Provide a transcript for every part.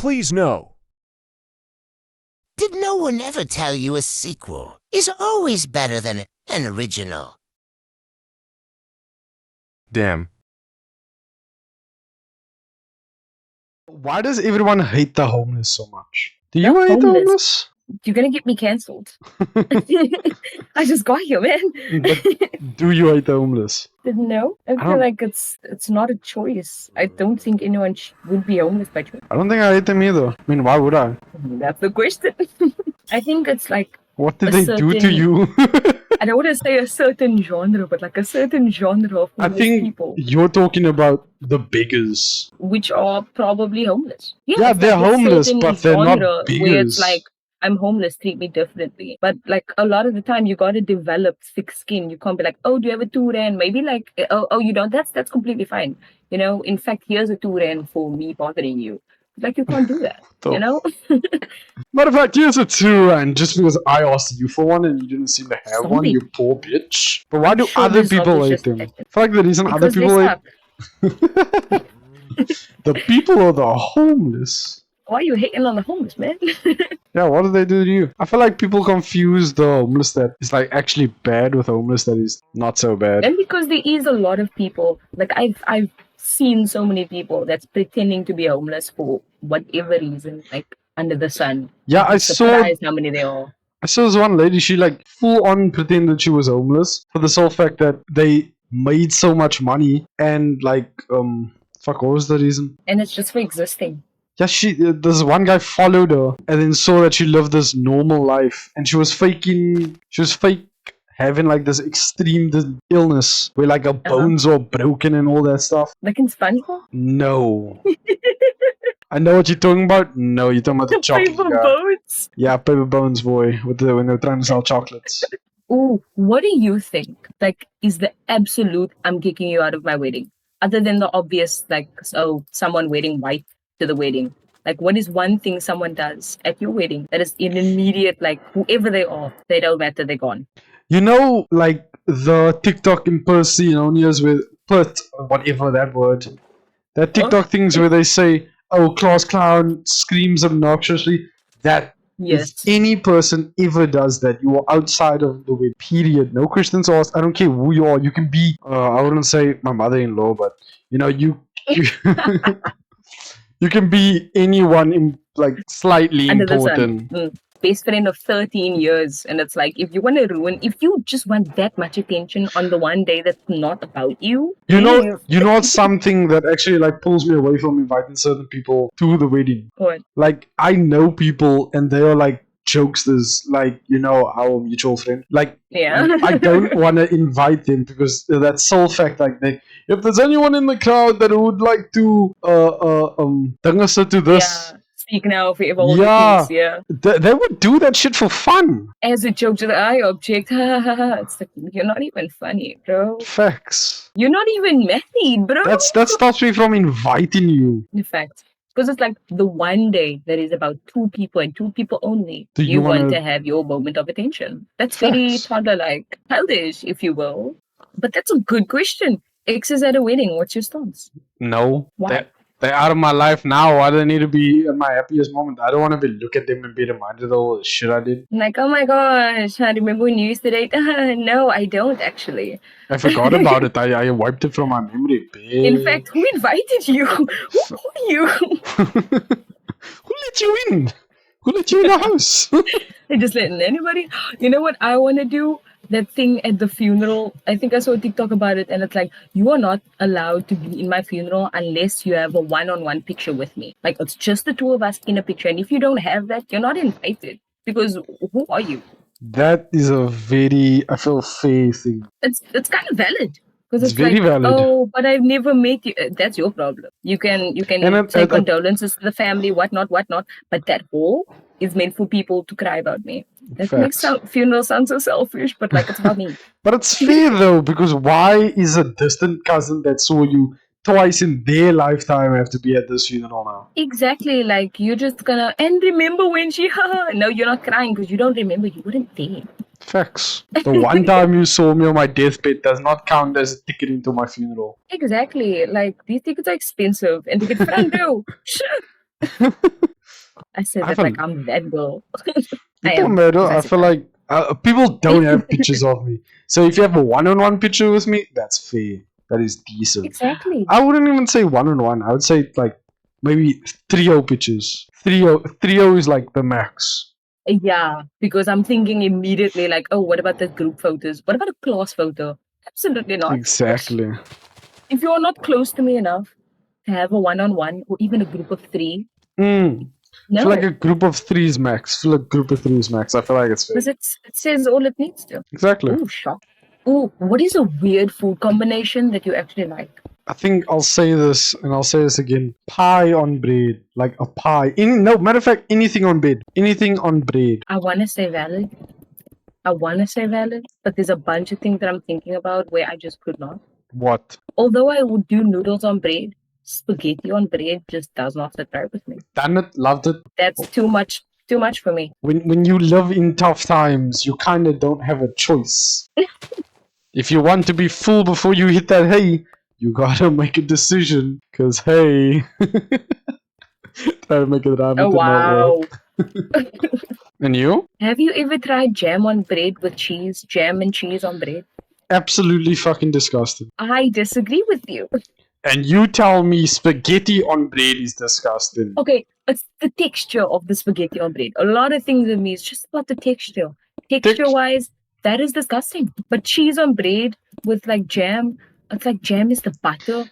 Please no. Did no one ever tell you a sequel is always better than an original? Damn. Why does everyone hate the homeless so much? Do you The hate the homeless? homeless? You're gonna get me cancelled. I just got here, man. But do you hate the homeless? No, I feel don't- like it's not a choice. I don't think anyone would be homeless by choice. I don't think I hate them either. I mean, why would I? That's the question. I think it's like What did A they do to certain- you? I don't want to say a certain genre, but like a certain genre of I homeless think people, you're talking about the beggars. which are probably homeless. Yeah, it's they're like a homeless, certain but they're not genre beggars. Where it's like, I'm homeless, treat me differently. But like a lot of the time, you got to develop thick skin. You can't be like, oh, do you have a 2 rand? Maybe like, oh, you don't. That's completely fine. You know, in fact, here's a 2 rand for me bothering you. Like, you can't do that. The You know, Matter of fact, here's a 2 rand just because I asked you for one and you didn't seem to have one, Zombie. you poor bitch. But why do sure other the people zombies hate just them? I attack them. feel like the reason other because they people hate suck. the people are the homeless. Why are you hating on the homeless, man? Yeah, what do they do to you? I feel like people confuse the homeless that is like actually bad with homeless that is not so bad. And because there is a lot of people, like I've seen so many people that's pretending to be homeless for whatever reason, like under the sun. Yeah, I I'm saw surprised how many there are. this one lady, she like full on pretended she was homeless for the sole fact that they made so much money and like fuck, what was the reason? And it's just for existing. Yeah, this one guy followed her and then saw that she lived this normal life and she was fake having like this extreme illness where like her bones are broken and all that stuff. Like in SpongeBob? No. I know what you're talking about. No, you're talking about the chocolate Paper guy. boats. Yeah, paper bones boy when they're trying to sell chocolates. Ooh, what do you think? Like, is the absolute I'm kicking you out of my wedding? Other than the obvious, like, oh, someone wearing white to the wedding. Like, what is one thing someone does at your wedding that is an immediate, like, whoever they are, they don't matter, they're gone. You know, like the TikTok impersonators with whatever that word. That TikTok things where they say, "Oh, class clown screams obnoxiously." That Yes. if any person ever does that, you are outside of the way. Period. No questions asked. I don't care who you are. You can be. I wouldn't say my mother-in-law, but you know you you can be anyone like slightly Under the important. sun. Best friend of 13 years. And it's like, if you want to if you just want that much attention on the one day that's not about you. You know what's something that actually like pulls me away from inviting certain people to the wedding? What? Like I know people and they are like jokesters, like our mutual friend. Like Yeah. I don't want to invite them because that sole fact, like if there's anyone in the crowd that would like to to this. Yeah. Speak now forever. All Yeah. the things, yeah. They would do that shit for fun. As a joke to the eye object. It's like, you're not even funny, bro. Facts. You're not even married, bro. That stops me from inviting you. In fact, because it's like the one day that is about 2 people and 2 people only. Do you want wanna- to have your moment of attention. That's very Facts. toddler-like, childish, if you will. But that's a good question. Exes at a wedding, what's your stance? No. Why? They're out of my life now. Why do they need to be in my happiest moment? I don't want to look at them and be reminded of all the shit I did. Like, oh my gosh, I remember when you used to date. No, I don't actually. I forgot about it. I wiped it from my memory. In fact, who invited you? Who are you? Who let you in? Who let you in the house? They just letting anybody. You know what I want to do? That thing at the funeral. I think I saw a TikTok about it, and it's like, you are not allowed to be in my funeral unless you have a one-on-one picture with me. Like, it's just the 2 of us in a picture, and if you don't have that, you're not invited. Because who are you? That is a very, I feel, fair thing. It's kind of valid. Because It's it's very like, valid. oh, but I've never met you. That's your problem. You can say condolences to the family, whatnot. But that whole is meant for people to cry about me. That makes funeral sound so selfish, but like it's about me. But it's fair though, because why is a distant cousin that saw you twice in their lifetime have to be at this funeral now? Exactly. Like, you're just gonna, and remember when she, no, you're not crying because you don't remember. You weren't there. Facts. The one time you saw me on my deathbed does not count as a ticket into my funeral. Exactly. Like, these tickets are expensive and they get front row. Shit. I said I that feel like I'm that girl. I it don't am. matter. I That's feel like people don't have pictures of me. So if you have a one-on-one picture with me, that's fair. That is decent. Exactly. I wouldn't even say one-on-one. I would say like maybe trio pictures. Trio is like the max. Yeah, because I'm thinking immediately like, oh, what about the group photos? What about a class photo? Absolutely not. Exactly. If you are not close to me enough to have a one-on-one or even a group of three, I feel like no, a group of threes max. I feel like a group of threes max. I feel like it's fair. because it says all it needs to. Exactly. Oh, shock. Oh, what is a weird food combination that you actually like? I think I'll say this and I'll say this again. Pie on bread. Like a pie. No, matter of fact, anything on bread. Anything on bread. I want to say valid. But there's a bunch of things that I'm thinking about where I just could not. What? Although I would do noodles on bread, spaghetti on bread just does not sit right with me. Done it, loved it. That's too much for me. When you live in tough times, you kinda don't have a choice. If you want to be full before you hit that hay, you gotta make a decision. Cause hey, try to make it rhyme. Oh It did not wow. work. And you? Have you ever tried jam on bread with cheese? Jam and cheese on bread? Absolutely fucking disgusting. I disagree with you. And you tell me spaghetti on bread is disgusting. Okay, it's the texture of the spaghetti on bread. A lot of things in me is just about the texture. Texture wise, that is disgusting. But cheese on bread with like jam, it's like jam is the butter,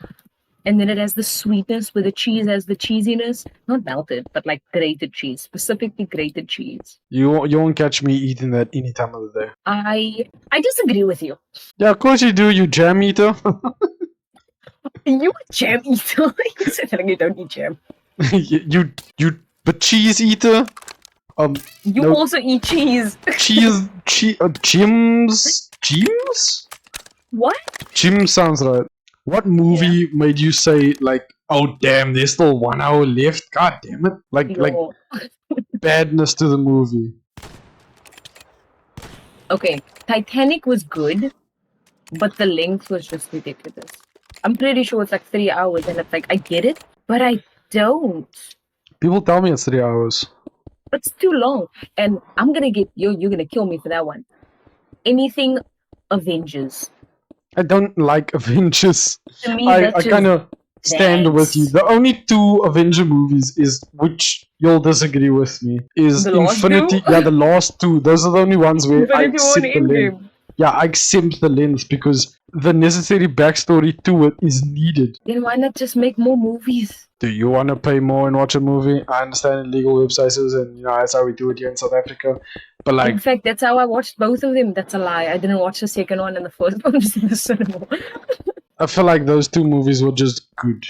and then it has the sweetness where the cheese has the cheesiness. Not melted, but like grated cheese, specifically grated cheese. You won't catch me eating that any time of the day. I disagree with you. Yeah, of course you do, you jam eater. You a jam eater? You said that you don't eat jam. you but cheese eater? You no, also eat cheese. Gyms? What? Gym sounds right. What movie made you say like, oh damn, there's still 1 hour left? God damn it! Like Yo. badness to the movie. Okay, Titanic was good, but the length was just ridiculous. I'm pretty sure it's like 3 hours, and it's like I get it, but I don't. People tell me it's 3 hours. It's too long, and I'm gonna get you. You're gonna kill me for that one. Anything Avengers. I don't like Avengers. To me, I that's kind of stand with you. The only two Avenger movies is which you'll disagree with me is The last Infinity. two? Yeah, the last two. Those are the only ones where I Infinity War and accept the length. Endgame. Yeah, I accept the length because the necessary backstory to it is needed. Then why not just make more movies? Do you want to pay more and watch a movie? I understand illegal websites and that's how we do it here in South Africa. But like, In fact, that's how I watched both of them. That's a lie. I didn't watch the second one and the first one was in the cinema. I feel like those two movies were just good.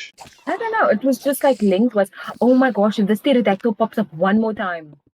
I don't know. It was just like linked was, oh my gosh, if this pterodactyl pops up one more time.